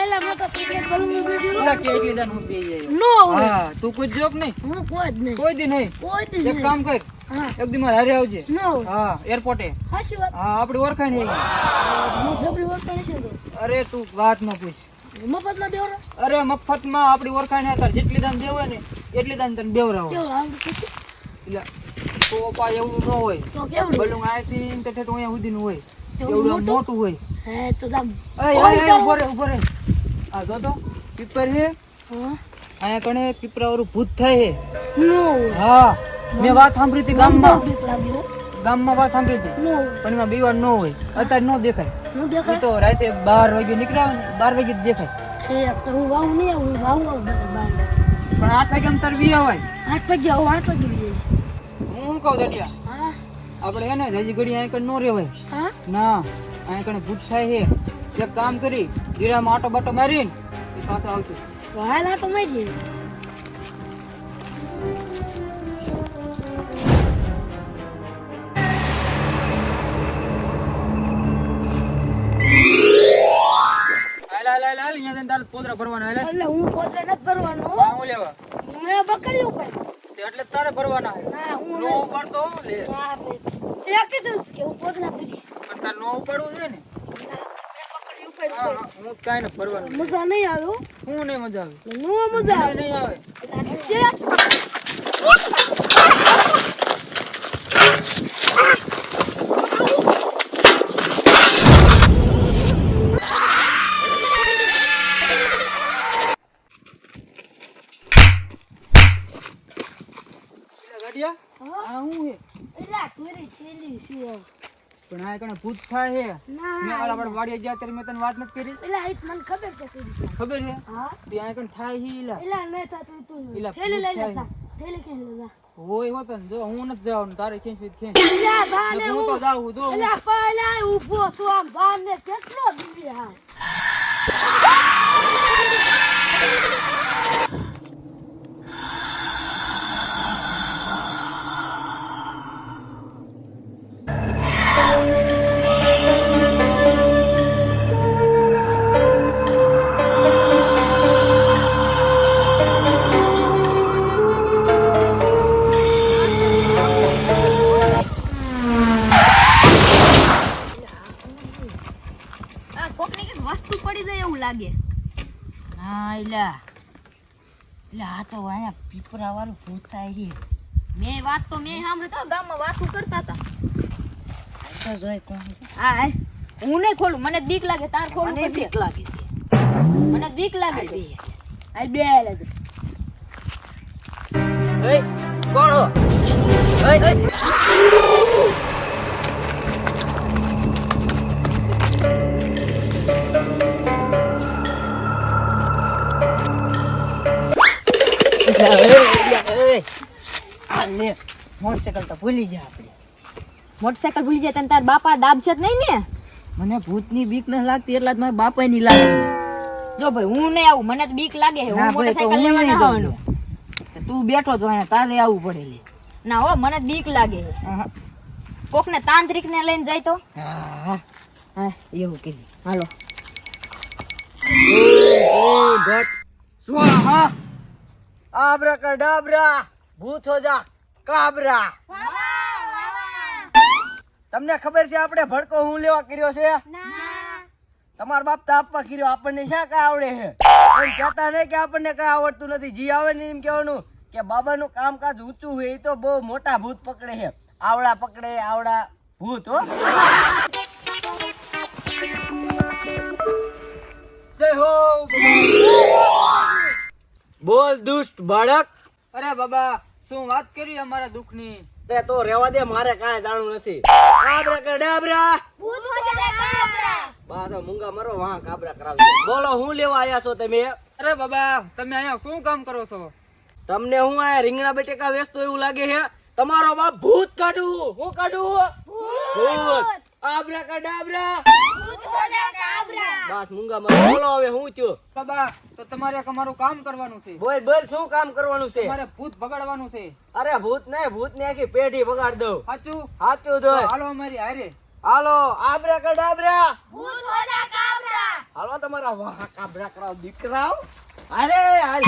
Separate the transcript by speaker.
Speaker 1: એલા મોટો picnic balloon બેઠી
Speaker 2: એલા કે એટલી દાન હું પી જાય
Speaker 1: નો
Speaker 2: હા તું કોઈ જોક નહીં
Speaker 1: હું કોઈ જ નહીં
Speaker 2: કોઈ દી નહીં
Speaker 1: કોઈ જ
Speaker 2: એક કામ કર
Speaker 1: હા
Speaker 2: એક દી મારે હારે આવજે
Speaker 1: નો
Speaker 2: હા એરપોર્ટે
Speaker 1: હાસી વાત
Speaker 2: હા આપડી ઓળખાણ હે
Speaker 1: હું જબરી ઓળખાણ છે તો
Speaker 2: અરે તું વાત ન પૂછ
Speaker 1: મફતમાં દેવરો
Speaker 2: અરે મફતમાં આપડી ઓળખાણ હે તાર જેટલી દાન દેવાય ને એટલી દાન તને દેવરાવો
Speaker 1: કેવું આવડું છે
Speaker 2: એટલે તો પા એવું ન હોય
Speaker 1: તો કેવું
Speaker 2: બલું આથી તે તો અહીંયા સુધીનું હોય
Speaker 1: એવું
Speaker 2: એવડું મોટું હોય
Speaker 1: હે તો દમ
Speaker 2: ઉભો રે આ જો તો પીપર હે
Speaker 1: હા
Speaker 2: અહીંયા કણે પીપરા વાળું ભૂત થાય હે
Speaker 1: નો
Speaker 2: હા મેં વાત સાંભળી હતી ગામમાં
Speaker 1: બીક લાગ્યો
Speaker 2: ગામમાં વાત સાંભળી હતી
Speaker 1: નો
Speaker 2: પણ એમાં બીવાર ન હોય અત્યારે ન દેખાય
Speaker 1: હું
Speaker 2: એ
Speaker 1: દેખાય
Speaker 2: તો રાતે 12 વાગે નીકળ્યા ને 12 વાગે જ દેખાય
Speaker 1: ઠીક તો હું વાવ નહીં આવું વાવ બસ બાર
Speaker 2: પણ 8 વાગે આમ તાર વી આવાય
Speaker 1: 8 વાગે આવું 8 વાગે જઈશ
Speaker 2: હું શું કહું દડિયા
Speaker 1: હા
Speaker 2: આપણે હે ને હજી ઘડી અહીંયા કણ ન રહેવાય
Speaker 1: હા
Speaker 2: ના અહીંયા કણે ભૂત થાય છે એક કામ કરી ગીરામાં આટો બાટો મારીને એ પાછા આવશે
Speaker 1: તો હાલ આટો મારી
Speaker 2: હાલ અહીંયા જઈને તારે પોદરા ભરવાના હાલ
Speaker 1: એટલે હું પોતે નથી ભરવાનો
Speaker 2: હા, હું લેવા
Speaker 1: મેં પકડી ઉપર
Speaker 2: તે એટલે જ તારે ભરવાના હે
Speaker 1: ના હું
Speaker 2: નો ઉપાડતો લે
Speaker 1: હા ભાઈ તે કીધું કે હું પોતે ના ભરીશ
Speaker 2: પણ તારે નો ઉપાડવું જોઈએ ને
Speaker 1: ના મેં પકડી ઉપર
Speaker 2: હા હા, હું કાંઈ ને ભરવાનું
Speaker 1: મજા નહીં આવ્યો
Speaker 2: હું નહીં મજા આવે
Speaker 1: નો મજા આવે
Speaker 2: નહીં આવે ગાડિયા આ હું હે
Speaker 1: એલા તુરી ચેલી છે
Speaker 2: પણ આ કણે ભૂત થાય હે
Speaker 1: ના
Speaker 2: મેં આલા પર વાડીએ ગયા ત્યારે મેં તને વાત નથી કરી
Speaker 1: એલા એ મને ખબર છે તુરી
Speaker 2: ખબર હે
Speaker 1: હા
Speaker 2: તે આ કણે થાય હી ઈલા
Speaker 1: એલા નહીં થતું તું
Speaker 2: એલા
Speaker 1: થેલી લઈ
Speaker 2: ભૂત
Speaker 1: લેતા થેલી કેમ લેતા
Speaker 2: હોય હોત ને જો હું નથી જવાનું તારે ખેંચવી ખેંચ
Speaker 1: એલા બાને
Speaker 2: હું તો જાઉં જો
Speaker 1: એલા પહેલા ઊભો છું આમ બાને કેટલો બીવી હા
Speaker 3: વસ્તુ પડી જાય એવું લાગે
Speaker 4: હા એલા આ તો અહીંયા પીપરા વાળું ભૂત થાય છે
Speaker 3: મેં વાત તો મેં સાંભળી તો ગામમાં વાતો કરતા હતા
Speaker 4: તો જોઈ કોણ
Speaker 3: હા હાલ. હું નહીં ખોલું મને બીક લાગે તાર ખોલું
Speaker 4: મને
Speaker 3: પછી.
Speaker 4: બીક લાગે છે.
Speaker 3: મને બીક લાગે છે. હાલ બે હાલ જ.
Speaker 4: એય, કોણ હો એય, મોટરસાયકલ તો ભૂલી ગયા આપણે.
Speaker 3: મોટરસાયકલ ભૂલી જાય તને તાર બાપા દાબ છે જ નહીં ને
Speaker 4: મને ભૂતની બીક ન લાગતી એટલે જ મારા બાપા ની લાગે.
Speaker 3: જો ભાઈ હું નહીં આવું મને તો બીક લાગે છે. હું
Speaker 4: ના ભાઈ, તો
Speaker 3: મોટરસાયકલ
Speaker 4: હું
Speaker 3: લેવા
Speaker 4: નહીં
Speaker 3: ના
Speaker 4: જાઉં.
Speaker 3: આવવાનું.
Speaker 4: તું બેઠો છો અહીંયા તારે આવવું પડે લે.
Speaker 3: ના હો મને તો બીક લાગે છે.
Speaker 4: હા
Speaker 3: કોકને તાંત્રિક ને લઈને જાય તો
Speaker 4: હા હા એવું કરી.
Speaker 3: હાલો
Speaker 4: સ્વાહા આબ્રાકાડાબ્રા ભૂત હો જા કાબરા. તમને ખબર છે આપણે ભડકો હું લેવા કર્યો છે? તમારા બાપ તાપમાં કર્યો. આપણને શા કા આવડે છે? પણ કહેતા નહીં કે આપણને કઈ આવડતું નથી. જી આવે ને એમ કહેવાનું કે બાબાનું કામકાજ ઊંચું હોય એ તો બહુ મોટા ભૂત પકડે છે. આવડા પકડે આવડા ભૂત હો. જય હો બોલ દુષ્ટ બાળક.
Speaker 2: અરે બાબા શું વાત કરી અમારા દુઃખની
Speaker 4: તે તો રેવા દે, મારે કાંઈ જાણવું નથી. આબ્રાકાડાબ્રા બસ મૂંગા મરો વાહ કાબરા કરાવજો. બોલો હું લેવા આયા છો તમે?
Speaker 2: અરે બાબા તમે અહીંયા શું કામ કરો છો?
Speaker 4: તમને હું આ રીંગણા બટેકા વેચતો એવું લાગે છે? તમારો બાપ ભૂત કાઢું. હું કાઢું? ભૂત. આબ્રાકાડાબ્રા બસ મૂંગા મરો. બોલો હવે હું થયો?
Speaker 2: બાબા તો તમારે એક અમારું કામ કરવાનું છે.
Speaker 4: બોલ બોલ શું કામ કરવાનું છે?
Speaker 2: તમારે ભૂત ભગાડવાનું છે.
Speaker 4: અરે ભૂત નહીં, ભૂત ની આખી પેઢી બગાડ દઉં.
Speaker 2: સાચું?
Speaker 4: હાચું
Speaker 2: તો
Speaker 4: દો.
Speaker 2: હાલો અમારી હારે.
Speaker 4: હાલો આબ્રાકાડાબ્રા. હાલો તમારા વાહ કાબરા કરાવ દીકરાઓ. અરે હાલ